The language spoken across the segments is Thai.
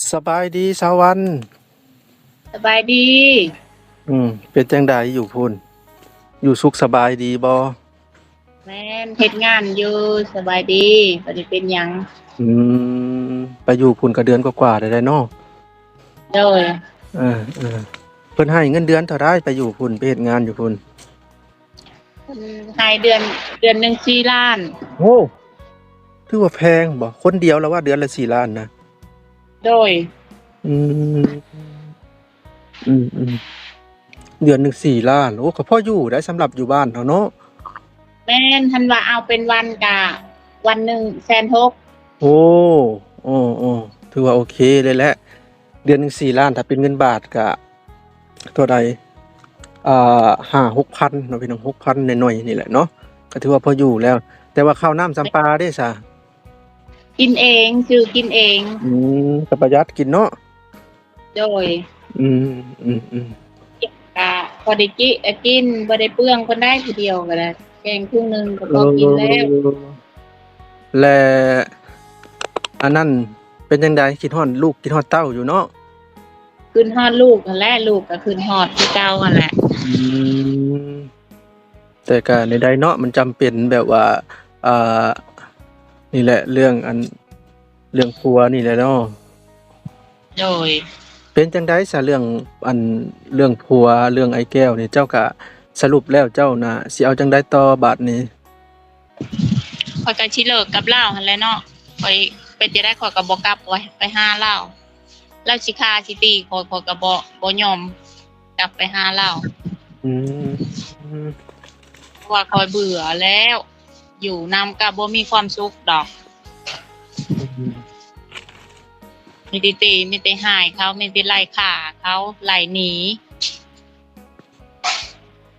สบายดีสาวันสบายดีเป็นจังใดอยู่พุ่นอยู่สุขสบายดีบ่แม่นเฮ็ดงานอยู่สบายดีบ่ได้เป็นหยังอืไปอยู่พุ่นก็เดือนกว่าๆได้เนาะโดยเออๆเพิ่นให้เงินเดือนเท่าใดไปอยู่พุ่นไปเฮ็ดงานอยู่พุ่นเพิ่นให้เดือนหนึ่ง4,000,000โอ้ถือว่าแพงบ่คนเดียวแล้วว่าเดือนละ4ล้านนะโดยอืมอืมเดือนหนึ่ง4ล้านโอ้ก็พออยู่ได้สำหรับอยู่บ้านเฮาเนาะแม่นคันว่าเอาเป็นวันก็วันหนึ่ง160,000โอ้อ้อๆถือว่าโอเคเลยแหละเดือนหนึ่ง4ล้านถ้าเป็นเงินบาทก็เท่าใด 5-6,000เนาะพี่น้อง6,000น้อยๆนี่แหละเนาะก็ถือว่าพออยู่แล้วแต่ว่าข้าวน้ำสำปลาเด้ซะกินเองซื้อกินเองก็ประหยัดกินเนาะโดยอืมๆๆก็พอได้กินบ่ได้เปลืองเพิ่นได้ผู้เดียวก็ได้แกงครึ่งหนึงก็เพอกินแล้วออและอันนั้นเป็นจังใดคิดฮอดลูกคิดฮอดเต้าอยู่เนาะขึ้นฮอดลูกนั่นแหละลูกก็ขึ้นฮอดคือเก่าหั่นแหละอืมแต่ก็ใดๆเนาะมันจำเป็นแบบว่าอ่านี่แหละเรื่องครัวนี่แหละเนาะ โดย เป็นจั่งใดซะอันเรื่องผัวเรื่องไอ้แก้วนี่เจ้าก็สรุปแล้วเจ้าน่ะสิเอาจั่งใดต่อบัดนี้ข้อยก็สิเลิกกับเลาหั่นแหละเนาะข้อยเป็นจั่งใดข้อยก็บ่กลับไปหาเลาเลาสิฆ่าสิตีข้อยก็บ่ยอมกลับไปหาเลาอืมเพราะว่าข้อยเบื่อแล้วอยู่นำก็บ่มีความสุขดอกอืมมีแต่ตีมีแต่ร้ายเขามีแต่ไล่ฆ่าเขาไล่หนี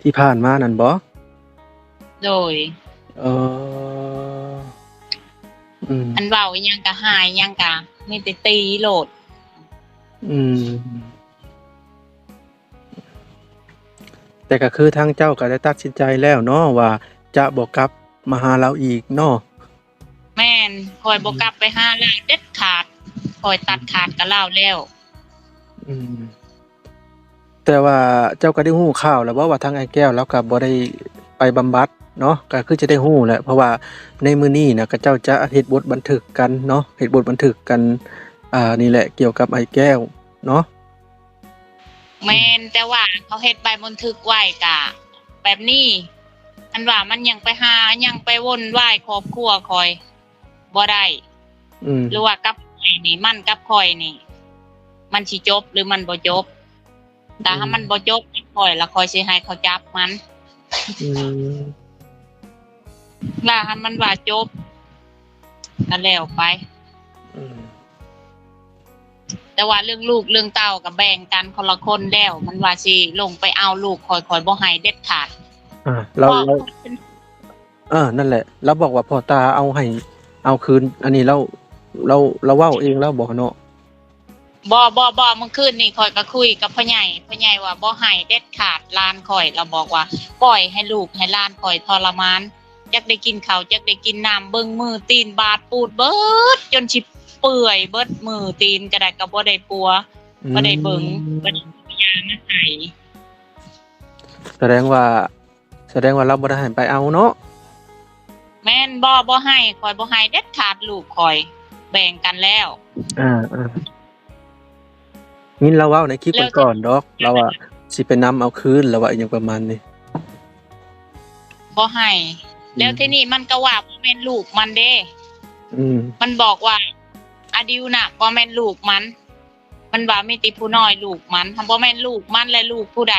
ที่ผ่านมานั่นบ่โดยเอ่ออืมอันเว้าอิหยังก็ร้ายอิหยังก็มีแต่ตีโลดอืมแต่ก็คือทางเจ้าก็ได้ตัดสินใจแล้วเนาะว่าจะบ่กลับมาหาเราอีกเนาะแม่นข้อยบ่กลับไปหาเลาเด็ดขาดข้อยตัดขาดกับเลาแล้วอืมแต่ว่าเจ้าก็ได้ฮู้ข่าวแล้วบ่ว่าทางไอ้แก้วเลาก็บ่ได้ไปบำบัดเนาะก็คือจะได้ฮู้แหละเพราะว่าในมื้อนี้น่ะเขาเจ้าจะเฮ็ดบทบันทึกกันเนาะเฮ็ดบทบันทึกกันนี่แหละเกี่ยวกับไอ้แก้วเนาะแม่นแต่ว่าเขาเฮ็ดใบบันทึกไว้ก็แบบนี้อันว่ามันยังไปหายังไปวนวายครอบครัวข้อยบ่ได้อืมหรือว่ากับข้อยนี่มันกับข้อยนี่มันสิจบหรือมันบ่จบแต่ถ้ามันบ่จบกับข้อยแล้วข้อยสิให้เขาจับมันอืมแล้วถ้ามันว่าจบก็แล้วไปอืมแต่ว่าเรื่องลูกเรื่องเต้าก็แบ่งกันคนละคนแล้วมันว่าสิลงไปเอาลูกข้อยบ่ให้เด็ดขาดเราเพราะนั่นแหละเราบอกว่าพ่อตาเอาคืนอันนี้เราเว้าเองแล้วบ่เนาะบ่เมื่อคืนนี่ข้อยก็คุยกับพ่อใหญ่ว่าบ่ให้เด็ดขาดหลานข้อยเราบอกว่าปล่อยให้ลูกให้หลานข้อยทรมานจักได้กินข้าวจักได้กินน้ำเบิ่งมือตีนบาดปูดเบิดจนสิเปื่อยเบิดมือตีนก็ได้ก็บ่ได้ปัวบ่ได้เบิ่งบ่ได้เอายามาให้แสดงว่าเราบ่ได้ให้ไปเอาเนาะแม่นบ่ให้ข้อยบ่ให้เด็ดขาดลูกข้อยแบ่งกันแล้วอาๆงินเราเว้าในคลิปก่อนๆดอกเราอะสิไปนำเอาคืนเราว่าอิหยังประมาณนี้บ่ให้แล้วทีนี้มันก็ว่าบ่แม่นลูกมันเด้อืมมันบอกว่าอดิวน่ะบ่แม่นลูกมันว่ามีแต่ผู้น้อยลูกมันถ้าบ่แม่นลูกมันและลูกผู้ใด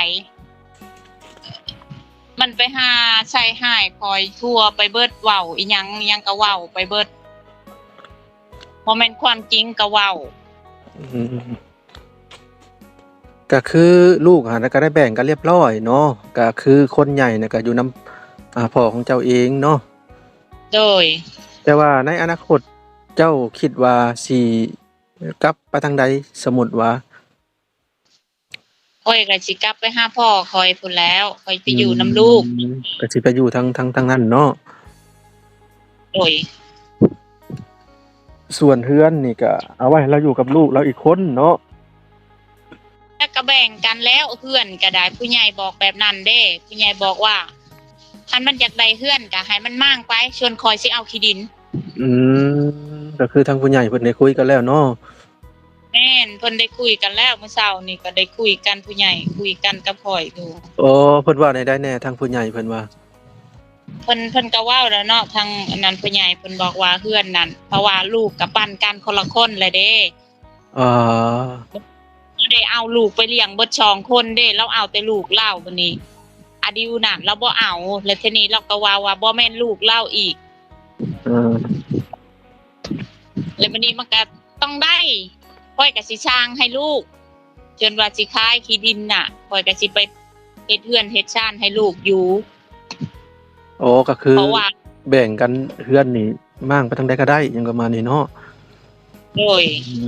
มันไปหาใส่ร้ายข้อยทั่วไปเบิดเว้าอิหยังก็เว้าไปเบิดบ่แม่นความจริงก็เว้าอืมก็คือลูกหั้นน่ะก็ได้แบ่งกันเรียบร้อยเนาะก็คือคนใหญ่น่ะก็อยู่นำพ่อของเจ้าเองเนาะ โดยแต่ว่าในอนาคตเจ้าคิดว่าสิกลับไปทางใดสมมุติว่าข้อยก็สิกลับไปหาพ่อข้อยพู้นแล้วข้อยไปอือยู่นำลูกก็สิไปอยู่ทางนั้นเนาะโดย ส่วนเฮือนนี่ก็เอาไว้ให้เราอยู่กับลูกเราอีกคนเนาะ แล้วก็แบ่งกันแล้วเฮือนก็ได้ผู้ใหญ่บอกแบบนั้นเด้ผู้ใหญ่บอกว่าคันมันอยากได้เฮือนก็ให้มันมั่างไปชวนคอยสิเอาขี้ดิน อืก็คือทางผู้ใหญ่เพิ่นได้คุยกันแล้วเนาะ แม่นเพิ่นได้คุยกันแล้วเมื่อเช้านี่ก็ได้คุยกันผู้ใหญ่คุยกันกับข่อยดู อ๋อเพิ่นว่าได้แน่ทางผู้ใหญ่เพิ่นว่า เพิ่นก็เว้าแล้วเนาะทางอันนั้นผู้ใหญ่เพิ่นบอกว่าเฮือนนั่นเพราะว่าลูกก็ปั่นกันคนละคนเลยเด้ อ่า บ่ได้เอาลูกไปเลี้ยงเบิด2คนเด้เราเอาแต่ลูกเราบัดนี้อดิวน่ะเราบ่เอาแล้วทีนี้เราก็ว่าบ่แม่นลูกเราอีก อ่า แล้วบัดนี้มันก็ต้องได้ข่อยก็สิสร้างให้ลูกจนว่าสิขายที่ดินน่ะข่อยก็สิไปเฮ็ดเฮือนเฮ็ดชานให้ลูกอยู่ อ๋อก็คือ เพราะว่า แบ่งกันเฮือนนี่มั่างไปทางใดก็ได้หยังประมาณนี้เนาะ โดย อื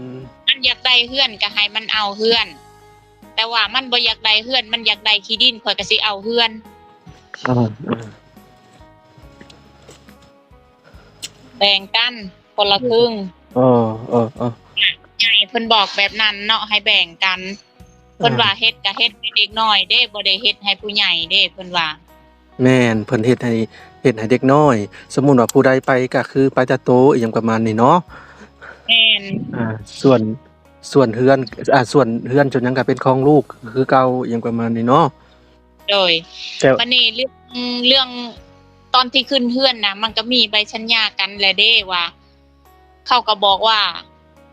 ม มันอยากได้เฮือนก็ให้มันเอาเฮือน แต่ว่ามันบ่อยากได้เฮือนมันอยากได้ขี้ดินข่อยก็สิเอาเฮือน อ่า แบ่งกันคนละครึ่ง อ๋อ ใหญ่เพิ่นบอกแบบนั้นเนาะให้แบ่งกันเพิ่นว่าเฮ็ดก็เฮ็ดให้เด็กน้อยเด้บ่ได้เฮ็ดให้ผู้ใหญ่เด้เพิ่นว่า แม่นเพิ่นเฮ็ดให้เด็กน้อย สมมุติว่าผู้ใดไปก็คือไปแต่โตอีหยังประมาณนี้เนาะ แม่น อ่าส่วนเฮือนส่วนเฮือนจนยังก็เป็นของลูกคือเก่าอีหยังประมาณนี้เนาะ โดย แต่ วันนี้เรื่องตอนที่ขึ้นเฮือนน่ะมันก็มีใบสัญญากันแหละเด้ว่าเขาก็บอกว่า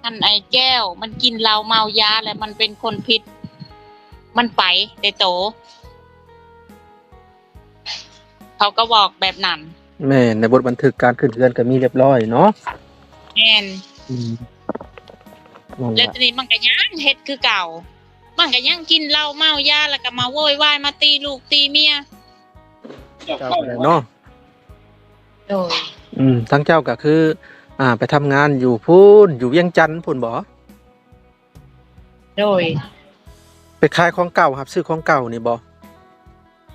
ท่านไอ้แก้วมันกินเหล้าเมายาแล้วมันเป็นคนพิษมันไปได้โตเขาก็บอกแบบนั้น แม่นในบทบันทึกการขึ้นเฮือนก็มีเรียบร้อยเนาะ แม่น อืมนั่น แล้ว ล่ะ ทีนี้มันก็ยังเฮ็ดคือเก่า มันก็ยังกินเหล้าเมายาแล้วก็มาโวยวายมาตีลูกตีเมีย เจ้าก็ได้เนาะ โดย ทั้งเจ้าก็คือ ไปทำงานอยู่พูนอยู่เวียงจันทน์พูนบ่ โดย ไปขายของเก่าครับซื้อของเก่านี่บ่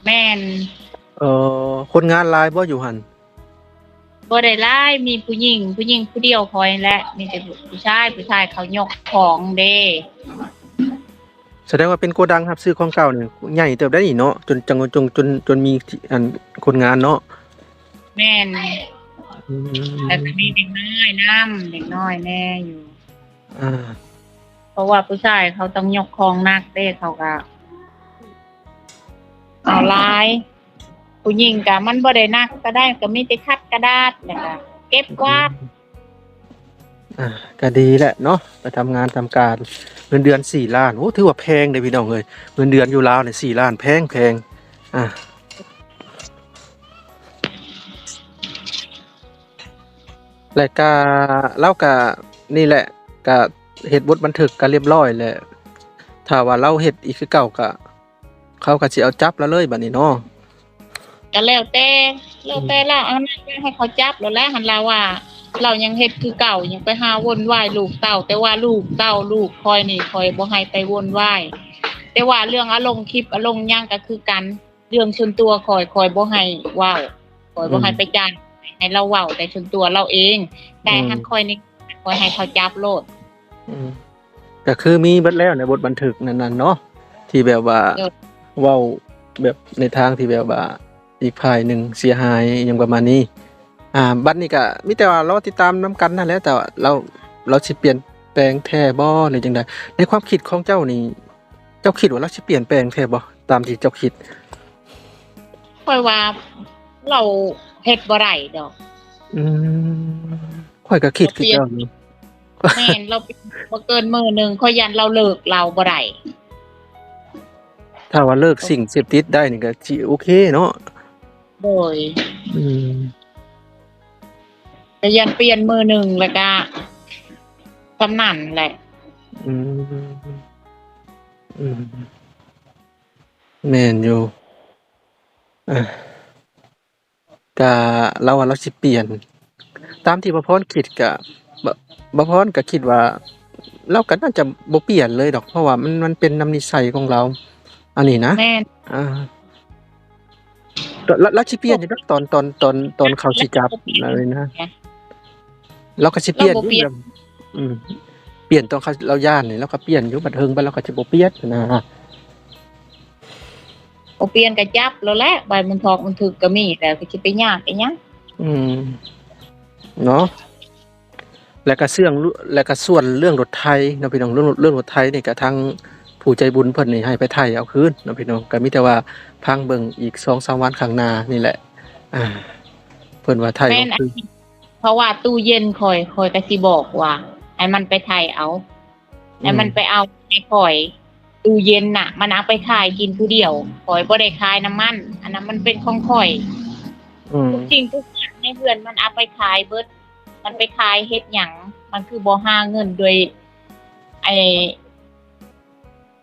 แม่น คนงานหลายบ่อยู่หั่น บ่ได้หลายมีผู้หญิงผู้เดียวคอยแหละมีแต่ผู้ชายเขายกของเด้ แสดงว่าเป็นโกดังครับซื้อของเก่านี่ใหญ่เติบได้นี่เนาะจนมีที่อันคนงานเนาะ แม่น อืม แต่ก็มีเด็กน้อยนำเด็กน้อยแน่อยู่ อ่า เพราะว่าผู้ชายเขาต้องยกของหนักเด้เขาก็เอาหลายผู้หญิงก็มันบ่ได้หนักก็ได้ก็มีแต่คัดกระดาษแล้วก็เก็บกวาด ก็ดีแหละเนาะไปทำงานทำการเงินเดือน4ล้านโอ้ถือว่าแพงเด้อพี่น้องเอ้ยเงินเดือนอยู่ลาวเนี่ย4ล้านแพงอ่าแล้วก็เราก็นี่แหละก็เฮ็ดบทบันทึกก็เรียบร้อยแล้วถ้าว่าเราเฮ็ดอีกคือเก่าก็เขาก็สิเอาจับเราเลยบัดนี้เนาะ ก็แล้วแต่เราเอานั่นให้เขาจับแล้วแหละหันลาว่าเรายังเฮ็ดคือเก่ายังไปหาวนวายลูกเต่าแต่ว่าลูกเต่าลูกคอยนี่คอยบ่ให้ไปวนวายแต่ว่าเรื่องอารมณ์คลิปอารมณ์หยังก็คือกันเรื่องส่วนตัวคอยบ่ให้เว้าคอยบ่ให้ไปจ้างให้เราเว้าแต่ส่วนตัวเราเองแต่หันคอยนี่คอยให้เขาจับโลด อืมก็คือมีเบิดแล้วในบทบันทึกนั้นๆเนาะที่แบบว่า เออ เว้าแบบในทางที่แบบว่าอีกฝ่ายหนึ่งเสียหายอหย่างประมาณนี้บัดนี้ก็มีแต่ว่ารอติดตามนํกันนั่นแหละแต่ว่าเราสิเปลี่ยนแปลงแท้บ่หรือจังไดในความคิดของเจ้านี่เจ้าคิดว่าเราสิเปลี่ยนแปลงแท้บ่ตามที่เจ้าคิด คอยว่าเราเฮ็ดบ่ได้ดอก อืมข้อยก็คิดคือเจ้านี่ แม่นเราบ่เกินมื้อหนึงคอยยันเราเลิกเราบ่ได้ ถ้าว่าเลิกสิ่งเสพติดได้นี่ก็สิโอเคเนาะ โดย อืม ก็ยันเปลี่ยนมือหนึ่งแล้วก็สำนั่นแหละ อืมอืมแม่นอยู่ก็เราว่าเราสิเปลี่ยน ตามที่บ่พรคิดก็บ่พรก็คิดว่าเราก็น่าจะบ่เปลี่ยนเลยดอกเพราะว่ามันเป็นนำนิสัยของเรา อันนี้นะ แม่น อ่าแล้วสิเปลี่ยนอยู่ดอกตอนเขาสิจับอะไรนะ เราก็สิเปลี่ยน เราบ่เปลี่ยน อืมเปลี่ยนตอนเขาเราย่านนี่เราก็เปลี่ยนอยู่บัดเทิงไปเราก็สิบ่เปลี่ยนนะ บ่เปลี่ยนก็จับแล้วแหละใบมันทอกมันถึกก็มีแต่ก็สิไปยากอีหยัง อืมเนาะแล้วก็แล้วก็ส่วนเรื่องรถไถเนาะพี่น้องเรื่องรถไถนี่ก็ทางผู้ใจบุญเพิ่นนี่ให้ไปไถเอาคืนเนาะพี่น้องก็มีแต่ว่าพังเบิ่งอีก 2-3 วันข้างหน้านี่แหละอ่าเพิ่นว่าไถ แม่ เอา นอัน คืน นี้เพราะว่าตู้เย็นข่อยก็สิบอกว่าให้มันไปไถเอาให้มันไปเอาให้ข่อยตู้เย็นน่ะ มันเอาไปขายกินผู้เดียวข่อยบ่ได้ขายน้ำมันอันนั้นมันเป็นของข่อย อืม ทุกสิ่งทุกอย่างในเฮือนมันเอาไปขายเบิดมันไปขายเฮ็ดหยังมันคือบ่หาเงินโดยไอ้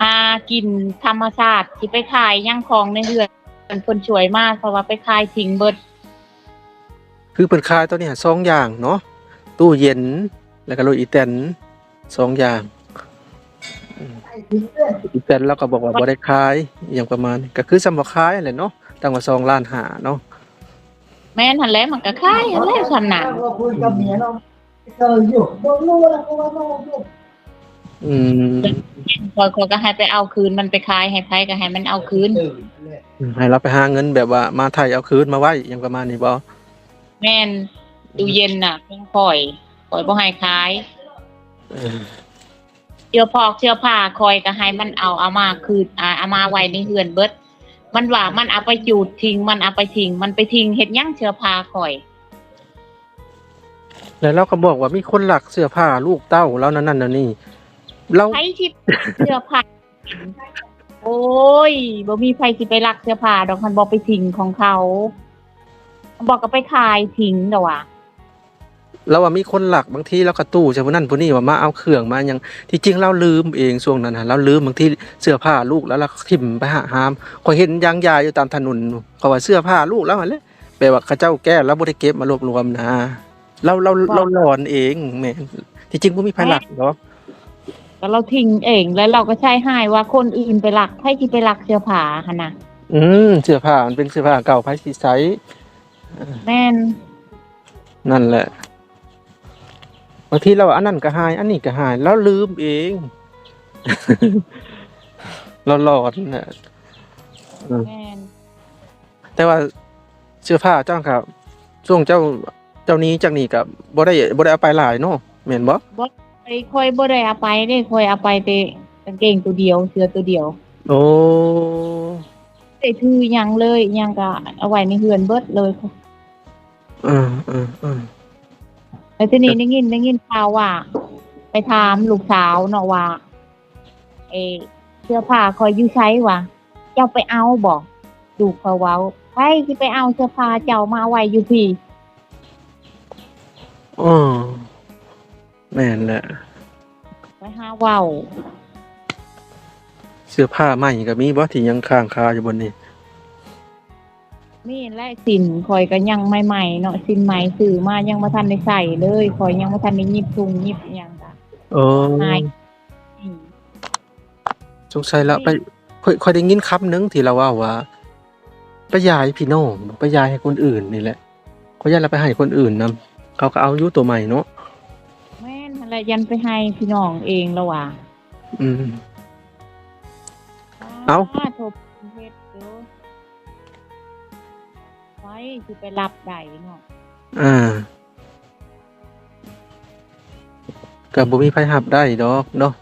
หากินธรรมชาติสิไปขายหยังของในเฮือนเพิ่นช่วยมากเพราะว่าไปขายทิ้งเบิด คือเพิ่นขายตัวนี้2อย่างเนาะตู้เย็นแล้วก็รถอีแตน2อย่างอีแตนเราก็บอกว่าบ่ได้ขายอหยังประมาณนี้ก็คือสำบ่ขายนั่นแหละเนาะตั้งว่า2.5 ล้านเนาะ แม่นหั่นแหละมันก็ขายหั่นแหละส่ำนั้น คุยกับเมียเนาะอยู่บ่รู้แล้วก็ว่าอยู่ อืม ข่อยก็ให้ไปเอาคืนมันไปขายให้ไผก็ให้มันเอาคืน ให้เราไปหาเงินแบบว่ามาไทยเอาคืนมาไว้อหยังประมาณนี้บ่ แม่นตู้เย็นน่ะของข่อยบ่ให้ขาย เออ เสื้อผ้าข่อยก็ให้มันเอามาคืนเอามาไว้ในเฮือนเบิดมันว่ามันเอาไปจูดทิ้งมันเอาไปทิ้งมันไปทิ้งเฮ็ดหยังเสื้อผ้าข่อย แล้วเราก็บอกว่ามีคนลักเสื้อผ้าลูกเต้าแล้วนั่นนี่เรา ไผที่เสื้อผ้าโอ้ยบ่มีไผสิไปลักเสื้อผ้าดอกคันบ่ไปทิ้งของเขาบอกก็ไปขายทิ้งดอกว่า เราว่ามีคนลักบางทีเราก็ตู้ใช่ผู้นั้นผู้นี้ว่ามาเอาเครื่องมาหยังที่จริงเราลืมเองช่วงนั้นน่ะเราลืมบางทีเสื้อผ้าลูกแล้วเราก็ทิ่มไปหามข้อยเห็นยางยาอยู่ตามถนนเขาว่าเสื้อผ้าลูกแล้วหั่นแหละแปลว่าเขาเจ้าแก้แล้วบ่ได้เก็บมารวบรวมนะเราหลอนเองแม่นที่จริงบ่มีไผลักหรอก ก็เราทิ้งเองแล้วเราก็ใช้ให้ว่าคนอื่นไปลักใครสิไปลักเสื้อผ้าหั่นน่ะ เสื้อผ้ามันเป็นเสื้อผ้าเก่าไผสิใช้ แม่น นั่นแหละบางทีเราอันนั้นก็หายอันนี้ก็หายแล้วลืมเอง เราหลอนน่ะ แม่น แต่ว่าเสื้อผ้าเจ้าครับช่วงเจ้านี้จากนี้ก็บ่ได้เอาไปหลายเนาะแม่นบ่ ค่อยบ่ได้เอาไปเด้ค่อยเอาไปแต่กางเกงตัวเดียวเสื้อตัวเดียว โอ้ ได้ถือหยังเลยหยังก็เอาไว้ในเฮือนเบิดเลย เออ แล้วทีนี้ได้ยินข่าวว่า ไปถามลูกสาวเนาะว่าเสื้อผ้าคอยอยู่ไสวะเจ้าไปเอาบ่ลูกเขาเว้าใครสิไปเอาเสื้อผ้าเจ้ามาไว้อยู่พี่ อ๋อแม่นแหละ ไปหาเว้า เสื้อผ้าใหม่ก็มีบ่ที่ยังค้างคาอยู่บนนี้ นี่แหละสินคอยก็ยังใหม่ๆเนาะสินใหม่ซื้อมายังบ่ทันได้ใส่เลยคอยยังบ่ทันได้หยิบถุงหยิบหยังจ้ะ โอ้ หาย สงสัยแล้วไปค่อยได้ยินคำหนึงที่เราว่าไปยายพี่น้องไปยายให้คนอื่นนี่แหละเขาย้ายเราไปให้คนอื่นนํเขาก็เอาอยู่ตัวใหม่เนาะ แม่นหั่นแหละยันไปให้พี่น้องเองแล้วว่ะ อืม เอ้า โทรเฮ็ดเด้อไว้สิไปรับได้เนาะ ก็บ่มีไผรับได้ดอกเนาะ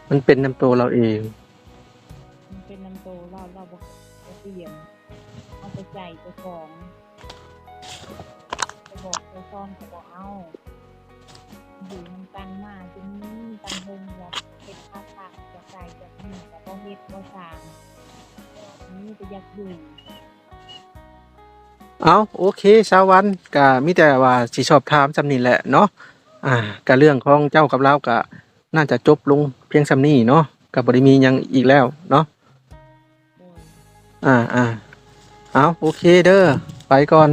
มันเป็นนํตัวเราเอง มันเป็นน้ำโตเราบ่เปลี่ยนเอาไปใจเจ้าของไปบอกเจ้าซ่อนก็บ่เอาอยู่นำกันมาจนนี้ตั้งเฮิงว่าเฮ็ดค้าๆจะใส่จะนี่ก็บ่เฮ็ดบ่สร้างนี่ก็อยากอยู่ เอาโอเคชาววันก็มีแต่ว่าสิสอบถามซำนี้แหละเนาะก็เรื่องของเจ้ากับเราก็น่าจะจบลงเพียงซำนี้เนาะก็บ่ได้มีหยังอีกแล้วเนาะ โดย เอาโอเคเด้อไปก่อน